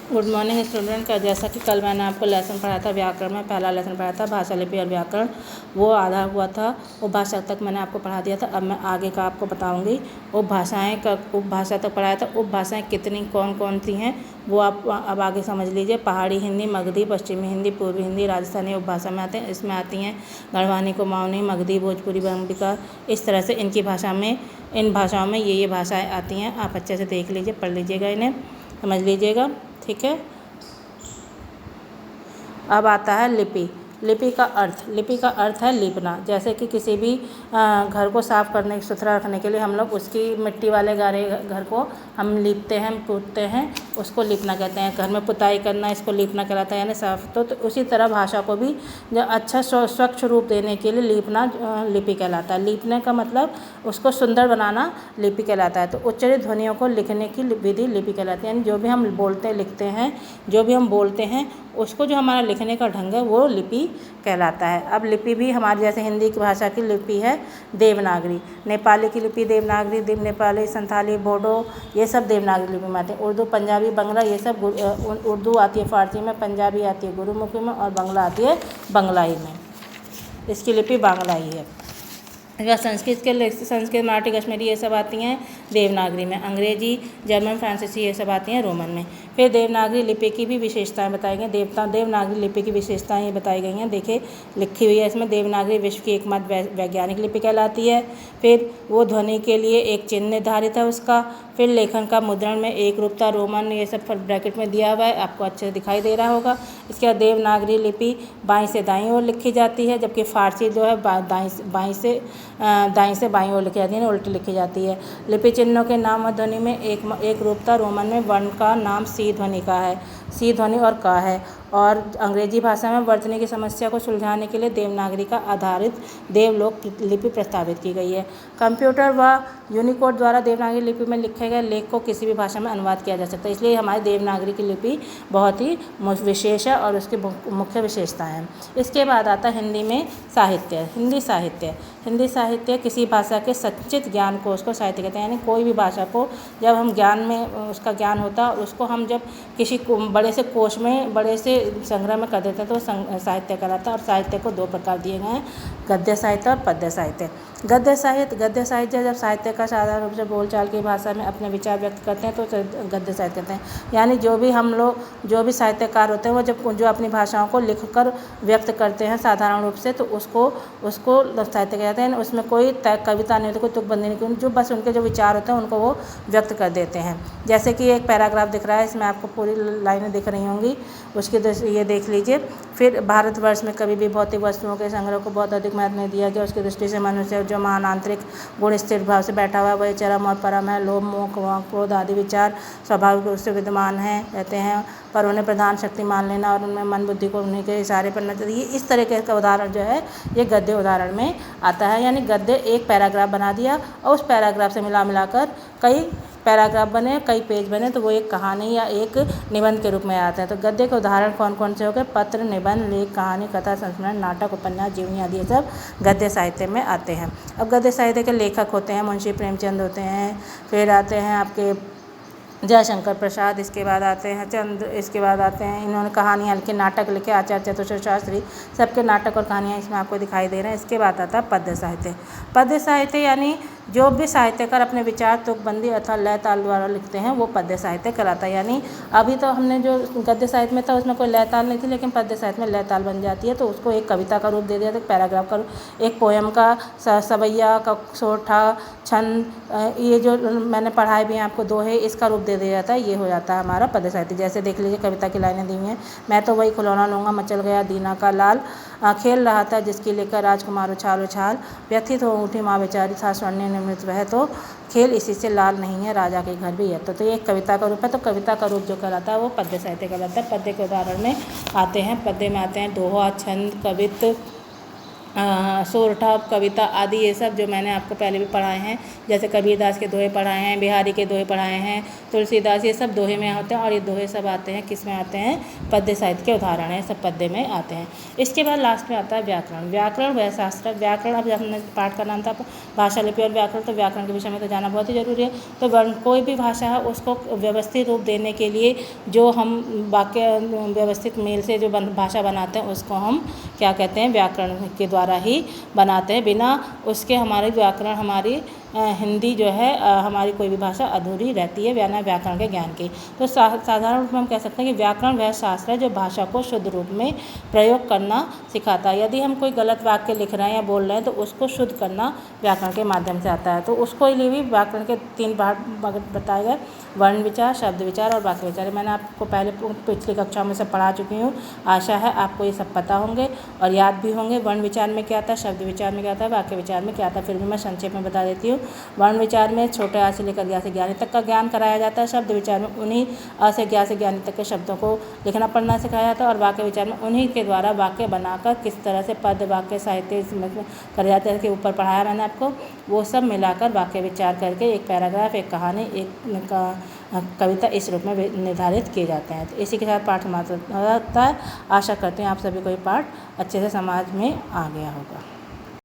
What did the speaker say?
Good morning student का जैसा कि कल मैंने आपको लेसन पढ़ाया था व्याकरण में, पहला लेसन पढ़ाया था भाषा लिपि और व्याकरण, वो आधा हुआ था। उपभाषा तक मैंने आपको पढ़ा दिया था। अब मैं आगे का आपको बताऊंगी। उपभाषा तक पढ़ाया था। उपभाषाएं कितनी कौन कौन सी हैं वो आप अब आगे समझ लीजिए। पहाड़ी हिंदी, मगधी, पश्चिमी हिंदी, पूर्वी हिंदी, राजस्थानी उपभाषा में आते हैं। इसमें आती हैं गढ़वानी, कुमाऊनी, मगधी, भोजपुरी, बंगाली। इस तरह से इन भाषाओं में ये भाषाएँ आती हैं। आप अच्छे से देख लीजिए, पढ़ लीजिएगा, इन्हें समझ लीजिएगा, ठीक है। अब आता है लिपि। लिपि का अर्थ है लीपना। जैसे कि किसी भी घर को साफ़ करने, सुथरा रखने के लिए हम लोग उसकी मिट्टी वाले घर को हम लीपते हैं, पूछते हैं, उसको लीपना कहते हैं। घर में पुताई करना, इसको लीपना कहलाता है, यानी साफ। तो उसी तरह भाषा को भी अच्छा स्वच्छ रूप देने के लिए लीपना लिपि कहलाता है। लीपने का मतलब उसको सुंदर बनाना लिपि कहलाता है। तो उच्चारित ध्वनियों को लिखने की विधि लिपि कहलाती है। यानी जो भी हम बोलते लिखते हैं, जो भी हम बोलते हैं उसको जो हमारा लिखने का ढंग है वो लिपि कहलाता है। अब लिपि भी हमारी जैसे हिंदी की भाषा की लिपि है देवनागरी, नेपाली की लिपि देवनागरी, नेपाली, संथाली, बोडो, ये सब देवनागरी लिपि में आते हैं। उर्दू, पंजाबी, बंगला, ये सब उर्दू आती है फारसी में, पंजाबी आती है गुरुमुखी में, और बंगला आती है बंगलाई में। इसकी लिपि बांग्लाई है। अगर संस्कृत, मराठी, कश्मीरी, ये सब आती हैं देवनागरी में। अंग्रेजी, जर्मन, फ्रांसीसी, ये सब आती हैं रोमन में। फिर देवनागरी लिपि की भी विशेषताएं बताई गई। देवनागरी लिपि की विशेषताएं ये बताई गई हैं, देखिए लिखी हुई है इसमें। देवनागरी विश्व की एकमात्र वैज्ञानिक लिपि कहलाती है। फिर वो ध्वनि के लिए एक चिन्ह निर्धारित है उसका। फिर लेखन का मुद्रण में एक रूपता, रोमन, ये सब ब्रैकेट में दिया हुआ है, आपको अच्छे से दिखाई दे रहा होगा। इसके बाद देवनागरी लिपि बाईं से दाईं ओर लिखी जाती है, जबकि फारसी जो है दाईं से बाईं ओर लिखी जाती है, उल्टी लिखी जाती है। लिपि चिन्हों के नाम और ध्वनि में एक रूपता। रोमन में वर्ण का नाम सी ध्वनि का है, सी ध्वनि और का है। और अंग्रेजी भाषा में वर्तनी की समस्या को सुलझाने के लिए देवनागरी का आधारित देवलोक लिपि प्रस्तावित की गई है। कंप्यूटर व यूनिकोड द्वारा देवनागरी लिपि में लिखे गए लेख को किसी भी भाषा में अनुवाद किया जा सकता है। इसलिए हमारी देवनागरी की लिपि बहुत ही विशेष है और उसकी मुख्य विशेषताएं हैं। इसके बाद आता है हिंदी में साहित्य। हिंदी साहित्य किसी भाषा के संचित ज्ञान को उसको साहित्य कहते हैं। यानी कोई भी भाषा को जब हम ज्ञान में उसका ज्ञान होता है और उसको हम जब किसी बड़े से कोश में, बड़े से संग्रह में कर देते हैं तो साहित्य कहलाता है। और साहित्य को दो प्रकार दिए गए हैं, गद्य साहित्य और पद्य साहित्य। गद्य साहित्य जब साहित्य का साधारण रूप से बोलचाल की भाषा में अपने विचार व्यक्त करते हैं तो गद्य साहित्य कहते हैं। यानी जो भी साहित्यकार होते हैं वो जो अपनी भाषाओं को लिखकर व्यक्त करते हैं साधारण रूप से, तो उसको साहित्य कहते हैं। उसमें कोई कविता नहीं होती, कोई तुकबंदी नहीं, जो बस उनके जो विचार होते हैं उनको वो व्यक्त कर देते हैं। जैसे कि एक पैराग्राफ दिख रहा है, इसमें आपको पूरी लाइनें दिख रही होंगी, उसकी ये देख लीजिए। फिर भारतवर्ष में कभी भी भौतिक वस्तुओं के संग्रह को बहुत अधिक महत्व नहीं दिया गया। उसकी दृष्टि से मनुष्य जो महान आंतरिक गुण स्थिर भाव से बैठा हुआ है वही चरम और परम है। लोभ, मोह, क्रोध आदि विचार स्वाभाविक रूप से विद्यमान रहते हैं, पर उन्हें प्रधान शक्ति मान लेना और उनमें मन बुद्धि को उन्हीं के इशारे पर नजर, ये इस तरीके का उदाहरण जो है ये गद्य उदाहरण में आता है। यानी गद्य एक पैराग्राफ बना दिया और उस पैराग्राफ से मिलाकर कई पैराग्राफ बने, कई पेज बने, तो वो एक कहानी या एक निबंध के रूप में आता है। तो गद्य के उदाहरण कौन कौन से हो गए? पत्र, निबंध, लेख, कहानी, कथा, संस्मरण, नाटक, उपन्यास, जीवनी आदि, ये सब गद्य साहित्य में आते हैं। अब गद्य साहित्य के लेखक होते हैं मुंशी प्रेमचंद होते हैं, फिर आते हैं आपके जयशंकर प्रसाद, इसके बाद आते हैं इन्होंने कहानियाँ लिखी, नाटक लिखे, आचार्य चतुश्र शास्त्री, सबके नाटक और कहानियाँ इसमें आपको दिखाई दे रहे हैं। इसके बाद आता है पद्य साहित्य यानी जो भी साहित्यकार अपने विचार तुकबंदी अथवा लय ताल द्वारा लिखते हैं वो पद्य साहित्य कहलाता है। यानी अभी तो हमने जो गद्य साहित्य में था उसमें कोई लय ताल नहीं थी, लेकिन पद्य साहित्य में लय ताल बन जाती है, तो उसको एक कविता का रूप दे दिया, एक पैराग्राफ का रूप, एक पोयम का सवैया का सोठा, छंद, ये जो मैंने पढ़ाए भी हैं आपको दोहे, इसका रूप दे दिया जाता है। ये हो जाता है हमारा पद्य साहित्य। जैसे देख लीजिए कविता की लाइनें दी हुई हैं। मैं तो वही खिलौना लूँगा, मचल गया दीना का लाल, खेल रहा था जिसकी लेकर राजकुमार उछाल उछाल, व्यथित हो उठी माँ बेचारी, था स्वर्णिम निर्मित वह तो खेल इसी से लाल नहीं है, राजा के घर भी है। तो ये एक कविता का रूप है। तो कविता का रूप जो कहलाता है वो पद्य साहित्य कहलाता है। पद्य के उदाहरण में आते हैं, पद्य में आते हैं दोहा, छंद, कवित्व, सोरठा कविता आदि ये सब जो मैंने आपको पहले भी पढ़ाए हैं, जैसे कबीरदास के दोहे पढ़ाए हैं, बिहारी के दोहे पढ़ाए हैं, तुलसीदास, ये सब दोहे में होते हैं। और ये दोहे सब आते हैं किस में आते हैं? पद्य साहित्य के उदाहरण हैं, सब पद्य में आते हैं। इसके बाद लास्ट में आता है व्याकरण। व्याकरण वह शास्त्र, व्याकरण अब हमने पाठ का नाम था भाषा, लिपि और व्याकरण, तो व्याकरण के विषय में तो जाना बहुत ही जरूरी है। तो कोई भी भाषा है उसको व्यवस्थित रूप देने के लिए जो हम वाक्य व्यवस्थित मेल से जो भाषा बनाते हैं उसको हम क्या कहते हैं? व्याकरण के द्वारा ही बनाते हैं। बिना उसके हमारी व्याकरण, हमारी हिंदी जो है हमारी कोई भी भाषा अधूरी रहती है बिना व्याकरण के ज्ञान की। तो साधारण रूप में हम कह सकते हैं कि व्याकरण वह शास्त्र है जो भाषा को शुद्ध रूप में प्रयोग करना सिखाता है। यदि हम कोई गलत वाक्य लिख रहे हैं या बोल रहे हैं तो उसको शुद्ध करना व्याकरण के माध्यम से आता है। तो उसको लिए भी व्याकरण के 3 भाग बताए गए: वर्ण विचार, शब्द विचार और वाक्य विचार। मैंने आपको पहले पिछली कक्षाओं में सब पढ़ा चुकी हूँ। आशा है आपको ये सब पता होंगे और याद भी होंगे। वर्ण विचार में क्या था, शब्द विचार में क्या था, वाक्य विचार में क्या था, फिर भी मैं संक्षेप में बता देती हूँ। वर्ण विचार में छोटे आ से लेकर ज्ञा से ज्ञानी तक का ज्ञान कराया जाता है। शब्द विचार में उन्हीं अ से ज्ञा से ज्ञानी तक के शब्दों को लिखना पढ़ना सिखाया जाता है। और वाक्य विचार में उन्हीं के द्वारा वाक्य बनाकर किस तरह से पद, वाक्य, साहित्य करे जाते हैं, के ऊपर पढ़ाया मैंने आपको। वो सब मिलाकर वाक्य विचार करके एक पैराग्राफ, एक कहानी, एक कविता इस रूप में निर्धारित किए जाते हैं। तो इसी के साथ पाठ समाप्त होता है। आशा करते हैं आप सभी को ये पाठ अच्छे से समझ में आ गया होगा।